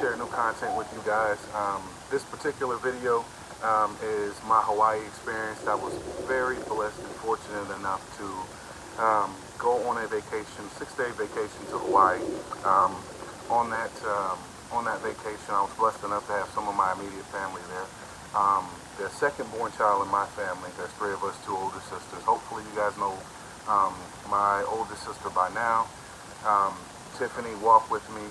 share new content with you guys. This particular video is my Hawaii experience. I was very blessed and fortunate enough to go on a vacation, 6-day vacation to Hawaii. On that vacation, I was blessed enough to have some of my immediate family there. The second born child in my family. There's 3 of us, 2 older sisters. Hopefully you guys know my oldest sister by now. Tiffany, walk with me.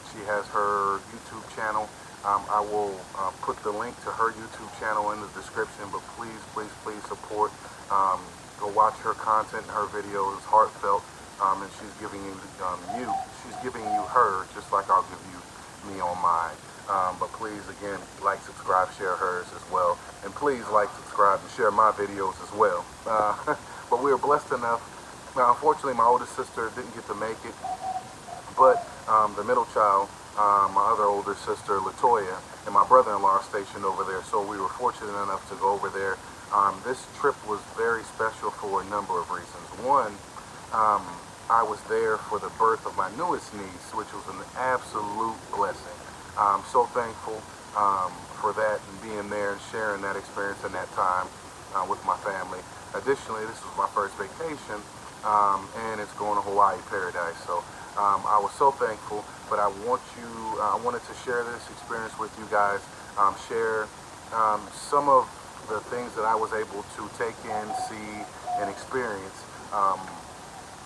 She has her YouTube channel. I will put the link to her YouTube channel in the description, but please support. Go watch her content and her videos. It's heartfelt, and she's giving you her just like I'll give you me on mine. But please, again, like, subscribe, share hers as well. And please like, subscribe, and share my videos as well. But we were blessed enough. Now, unfortunately, my oldest sister didn't get to make it. But the middle child, my other older sister, Latoya, and my brother-in-law are stationed over there. So we were fortunate enough to go over there. This trip was very special for a number of reasons. One, I was there for the birth of my newest niece, which was an absolute blessing. I'm so thankful for that and being there and sharing that experience in that time with my family. Additionally, this was my first vacation, and it's going to Hawaii paradise. So I was so thankful, but I wanted to share this experience with you guys, share some of the things that I was able to take in, see, and experience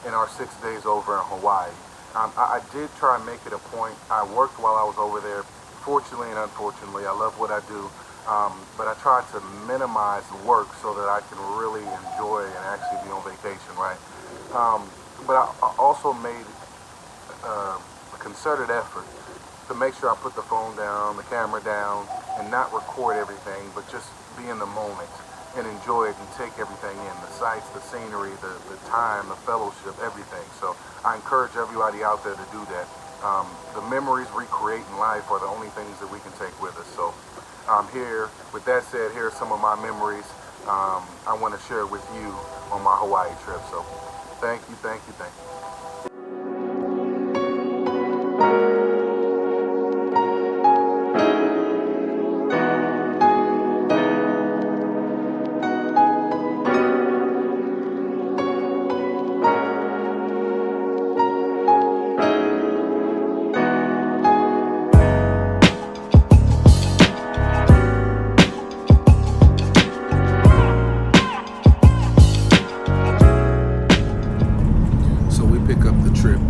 in our 6 days over in Hawaii. I did try and make it a point. I worked while I was over there, fortunately and unfortunately. I love what I do, but I tried to minimize the work so that I can really enjoy and actually be on vacation, right? But I also made a concerted effort to make sure I put the phone down, the camera down, and not record everything, but just be in the moment and enjoy it and take everything in, the sights, the scenery, the time, the fellowship, everything. So I encourage everybody out there to do that. The memories we create in life are the only things that we can take with us. So here, with that said, here are some of my memories I want to share with you on my Hawaii trip. So thank you.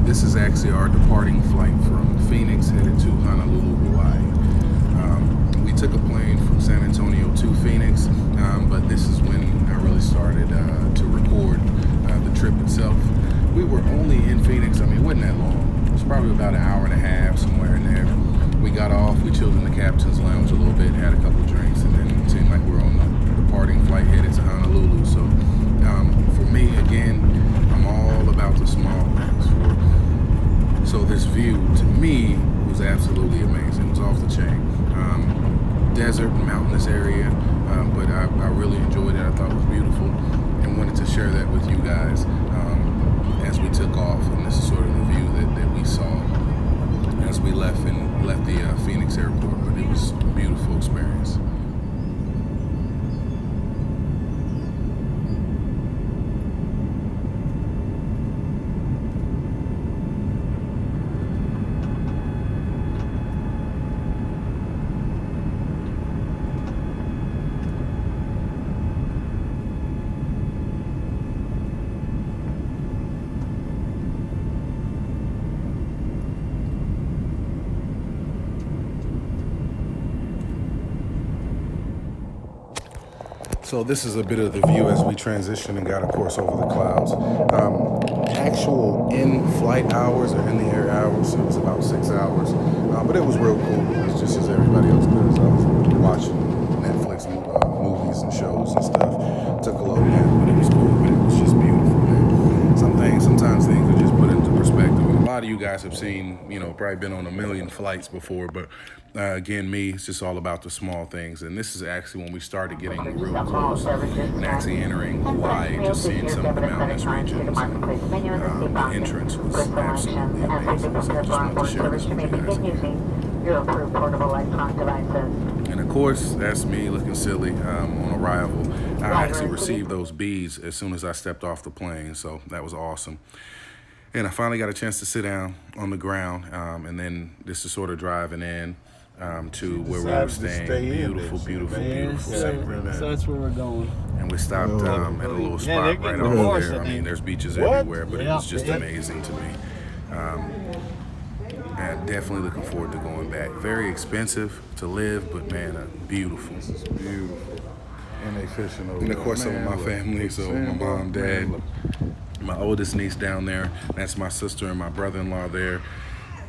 This is actually our departing flight from Phoenix headed to Honolulu, Hawaii. We took a plane from San Antonio to Phoenix, but this is when I really started to record the trip itself. We were only in Phoenix, I mean, it wasn't that long. It was probably about an hour and a half, somewhere in there. We got off, we chilled in the captain's lounge a little bit, had a couple drinks, and then it seemed like we were on the departing flight headed to Honolulu. So for me, again, I'm all about the small things. So this view, to me, was absolutely amazing. It was off the chain. Desert and mountainous area, but I really enjoyed it. I thought it was beautiful and wanted to share that with you guys as we took off. And this is sort of the view that we saw as we left the Phoenix airport, but it was a beautiful experience. So this is a bit of the view as we transition and got, of course, over the clouds. Actual in-flight hours or in-the-air hours, it was about 6 hours. But it was real cool. It was just as everybody else does. I was watching Netflix movies and shows and stuff. Took a little nap, but it was cool. But it was just beautiful, man. Sometimes things are just put into perspective. And a lot of you guys have seen, probably been on a million flights before, but again, me, it's just all about the small things. And this is actually when we started getting real close and actually entering Hawaii, just seeing some of the mountainous regions. And the entrance was absolutely amazing. So I just wanted to share this with you guys again. Your approved portable electronic devices. And of course, that's me looking silly on arrival. I actually received those beads as soon as I stepped off the plane, so that was awesome. And I finally got a chance to sit down on the ground, and then this is sort of driving in to where we were staying. Beautiful, beautiful scenery. So that's where we're going. And we stopped at a little spot right over there. I mean, there's beaches everywhere, but it was just amazing to me. And definitely looking forward to going back. Very expensive to live, but man, beautiful. This is beautiful. And they fishing over there. And of course, some of my family, so my mom, dad, my oldest niece down there. That's my sister and my brother-in-law there.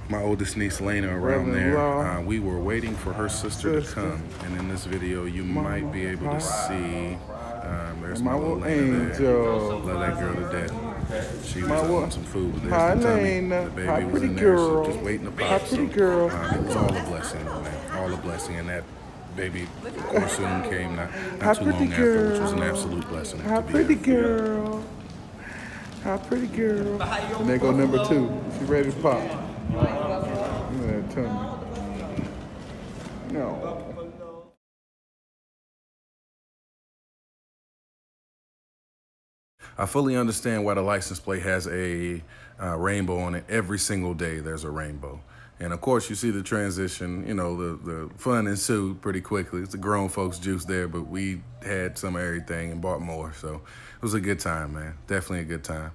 My oldest niece, Lena, around there. We were waiting for her sister to come. And in this video, you might be able to see, there's my little angel. Love that girl to death. She was on some food. There's the tummy. The baby was in there, so just waiting to pop. So, it was all a blessing, man. All a blessing. And that baby, of course, soon came, not too long after, which was an absolute blessing. How pretty girl. How pretty girl. And there go number 2. She ready to pop. Look at that tummy. No. I fully understand why the license plate has a rainbow on it. Every single day there's a rainbow. And of course you see the transition, you know, the fun ensued pretty quickly. It's the grown folks juice there, but we had some of everything and bought more. So it was a good time, man. Definitely a good time.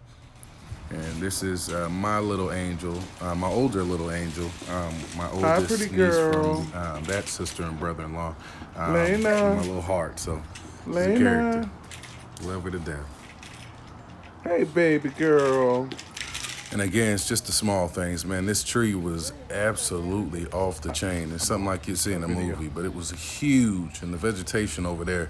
And this is my little angel, my older little angel, my oldest niece from that sister and brother-in-law. Lena. My little heart, so she's a Lena. character. Love her to death. Hey, baby girl. And again, it's just the small things, man. This tree was absolutely off the chain. It's something like you see in a movie, but it was huge. And the vegetation over there,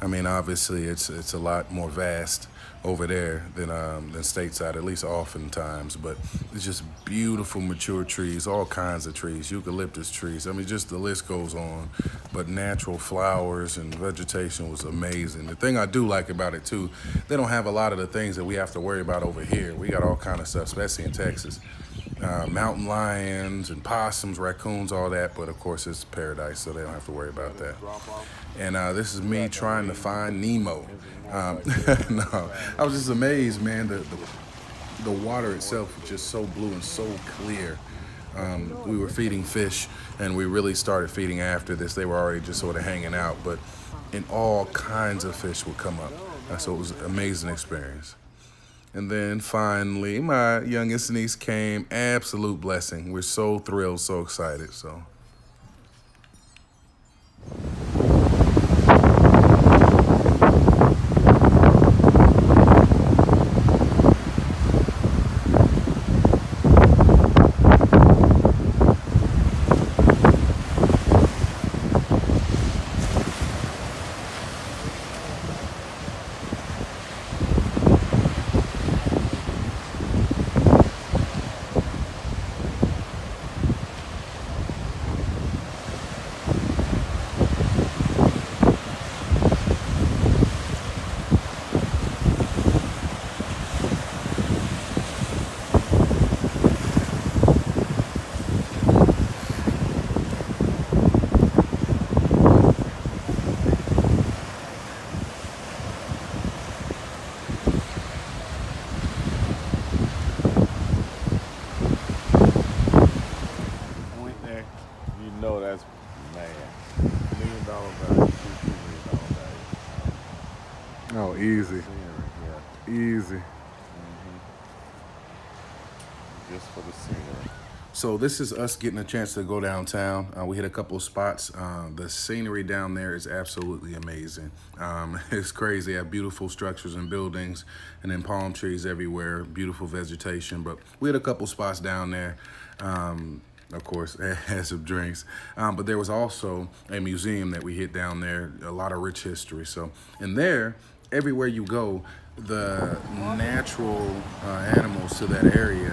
I mean, obviously it's a lot more vast over there than stateside, at least oftentimes. But it's just beautiful, mature trees, all kinds of trees, eucalyptus trees. I mean, just the list goes on. But natural flowers and vegetation was amazing. The thing I do like about it too, they don't have a lot of the things that we have to worry about over here. We got all kind of stuff, especially in Texas. Mountain lions and possums, raccoons, all that. But of course it's paradise, so they don't have to worry about that. And this is me trying to find Nemo. No, I was just amazed, man. The water itself was just so blue and so clear. We were feeding fish, and we really started feeding after this. They were already just sort of hanging out, but and all kinds of fish would come up. So it was an amazing experience. And then finally, my youngest niece came. Absolute blessing. We're so thrilled, so excited. So. know that's man. $1 million value, $2 million value. Oh, easy. Yeah. Easy. Just for the scenery. So this is us getting a chance to go downtown. We hit a couple of spots. The scenery down there is absolutely amazing. It's crazy. They have beautiful structures and buildings, and then palm trees everywhere, beautiful vegetation. But we had a couple spots down there. Of course, had some drinks. But there was also a museum that we hit down there, a lot of rich history. So, and there, everywhere you go, the natural animals to that area,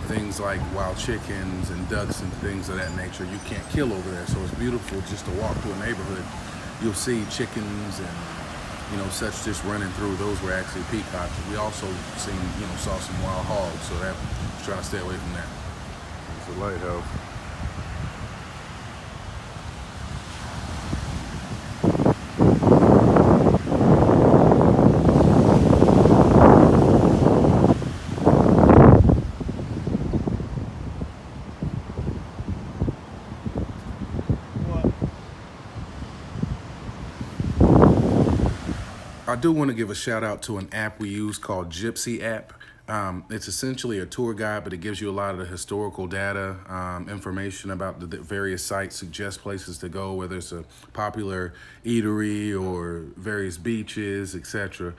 things like wild chickens and ducks and things of that nature, you can't kill over there. So it's beautiful just to walk through a neighborhood. You'll see chickens and such just running through. Those were actually peacocks. We also saw some wild hogs. So that, trying to stay away from that. It's a lighthouse. I do want to give a shout out to an app we use called GyPSy app. It's essentially a tour guide, but it gives you a lot of the historical data, information about the various sites, suggests places to go, whether it's a popular eatery or various beaches, etc.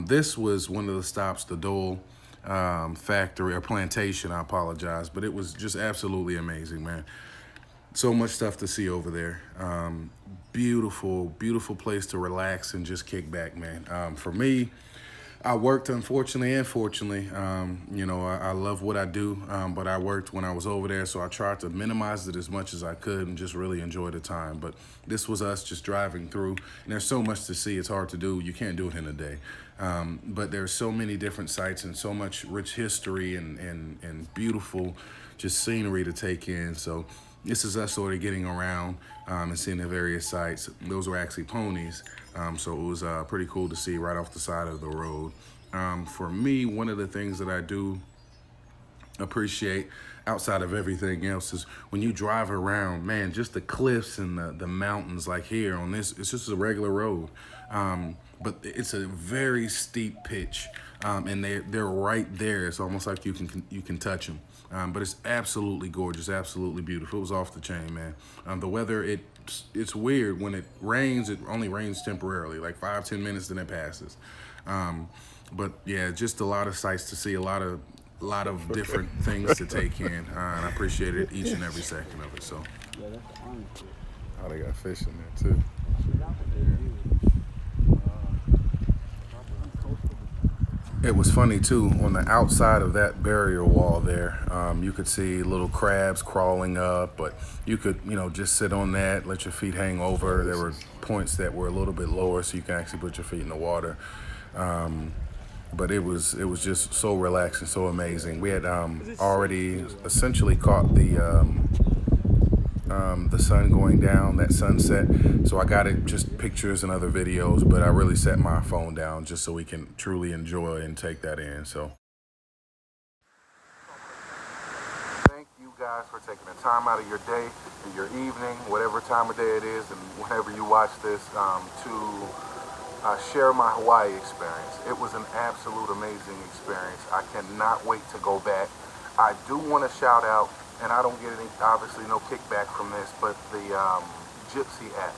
This was one of the stops, the Dole factory or plantation, I apologize, but it was just absolutely amazing, man. So much stuff to see over there. Beautiful, beautiful place to relax and just kick back, man. For me, I worked, unfortunately and fortunately. I love what I do, but I worked when I was over there, so I tried to minimize it as much as I could and just really enjoy the time. But this was us just driving through, and there's so much to see. It's hard to do. You can't do it in a day. But there's so many different sites and so much rich history and beautiful just scenery to take in. So this is us sort of getting around and seeing the various sites. Those were actually ponies, so it was pretty cool to see right off the side of the road. For me, one of the things that I do appreciate outside of everything else is when you drive around, man, just the cliffs and the mountains like here on this, it's just a regular road. But it's a very steep pitch, and they're right there. It's almost like you can touch them. But it's absolutely gorgeous, absolutely beautiful. It was off the chain, man. The weather, it's weird. When it rains, it only rains temporarily, like 5-10 minutes, then it passes. But yeah, just a lot of sights to see, a lot of different things to take in, and I appreciated each and every second of it. So. Oh, they got fish in there too. It was funny too, on the outside of that barrier wall there, you could see little crabs crawling up, but you could, just sit on that, let your feet hang over. There were points that were a little bit lower, so you can actually put your feet in the water. But it was just so relaxing, so amazing. We had already essentially caught the sun going down, that sunset. So I got it just pictures and other videos, but I really set my phone down just so we can truly enjoy and take that in. So thank you guys for taking the time out of your day and your evening, whatever time of day it is, and whenever you watch this, to share my Hawaii experience. It was an absolute amazing experience. I cannot wait to go back. I do want to shout out, and I don't get any, obviously no kickback from this, but the GyPSy app.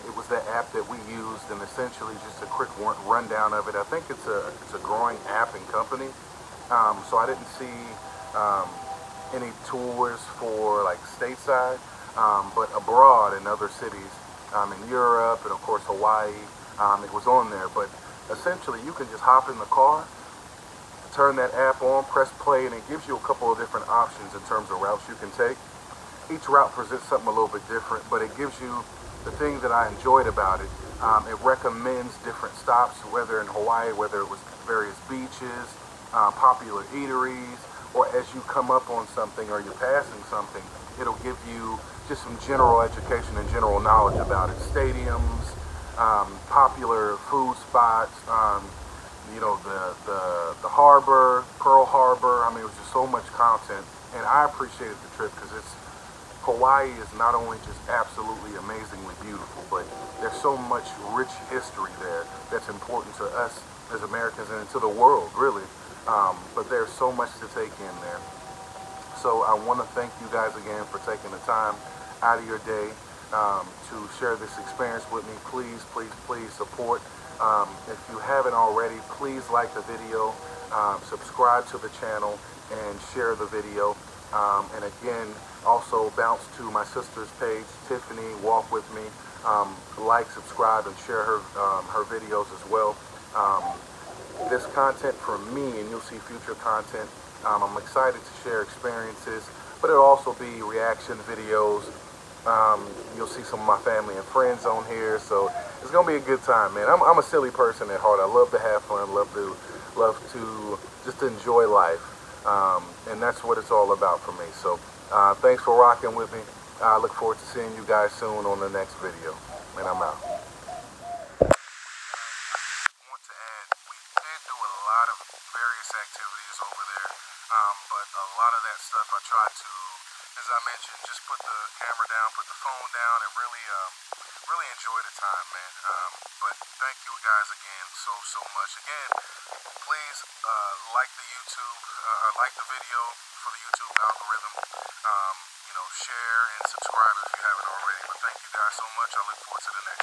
It was the app that we used, and essentially just a quick rundown of it. I think it's a growing app and company, so I didn't see any tours for like stateside, but abroad in other cities, in Europe and of course Hawaii, it was on there. But essentially you can just hop in the car, turn that app on, press play, and it gives you a couple of different options in terms of routes you can take. Each route presents something a little bit different, but it gives you the thing that I enjoyed about it. It recommends different stops, whether in Hawaii, whether it was various beaches, popular eateries, or as you come up on something or you're passing something, it'll give you just some general education and general knowledge about it. Stadiums, popular food spots, the harbor, Pearl Harbor. I mean, it was just so much content, and I appreciated the trip because Hawaii is not only just absolutely amazingly beautiful, but there's so much rich history there that's important to us as Americans and to the world, really. But there's so much to take in there. So I want to thank you guys again for taking the time out of your day to share this experience with me. Please, please, please support. If you haven't already, please like the video, subscribe to the channel, and share the video. And again, also bounce to my sister's page, Tiffany, Walk With Me. Like, subscribe, and share her videos as well. This content from me, and you'll see future content. I'm excited to share experiences, but it'll also be reaction videos. You'll see some of my family and friends on here, so it's gonna be a good time, man. I'm a silly person at heart. I love to have fun, love to just enjoy life, and that's what it's all about for me. So thanks for rocking with me. I look forward to seeing you guys soon on the next video, and I'm out. Activities over there, but a lot of that stuff I tried to, as I mentioned, just put the camera down, put the phone down, and really enjoy the time, man. But thank you guys again so much. Again, please like the YouTube, like the video for the YouTube algorithm. You know, share and subscribe if you haven't already. But thank you guys so much. I look forward to the next.